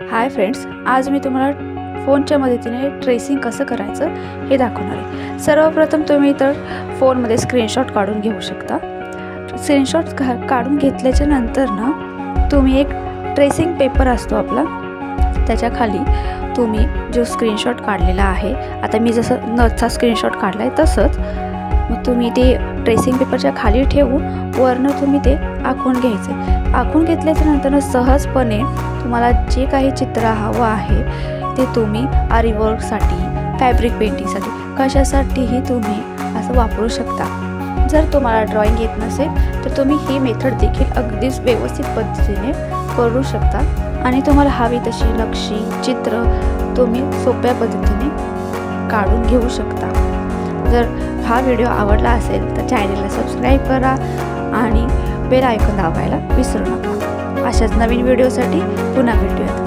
Hi friends, आज मी तुम्हाला फोनच्या मदतीने ट्रेसिंग कसं करायचं हे दाखवणार आहे। सर्वप्रथम तुम्ही तर फोनमध्ये स्क्रीनशॉट काढून घेऊ शकता। स्क्रीनशॉट काढून घेतल्याच्या नंतर ना तुम्ही एक ट्रेसिंग पेपर असतो आपला, त्याच्या खाली तुम्ही जो स्क्रीनशॉट काढलेला आहे, आता मी जसं नथचा स्क्रीनशॉट काढला आहे तसंच मग तुम्ही ते ट्रेसिंग पेपरच्या खाली ठेवून वरनं तुम्ही ते आखून घ्यायचे। आखून घेतल्याच्या नंतर सहजपणे तुम्हाला जे काही चित्र हवं आहे ते तुम्ही आरी वर्कसाठी, फॅब्रिक पेंटिंगसाठी, कशासाठीही तुम्ही असं वापरू शकता। जर तुम्हाला ड्रॉइंग येत नसेल तर तुम्ही ही मेथड देखील अगदीच व्यवस्थित पद्धतीने करू शकता आणि तुम्हाला हवी तशी नक्षी चित्र तुम्ही सोप्या पद्धतीने काढून घेऊ शकता। जर हा व्हिडिओ आवडला असेल तर चॅनलला सबस्क्राईब करा आणि बेल आयकॉन दाबायला विसरू नका। अशाच नवीन व्हिडिओसाठी पुन्हा भेटूयात।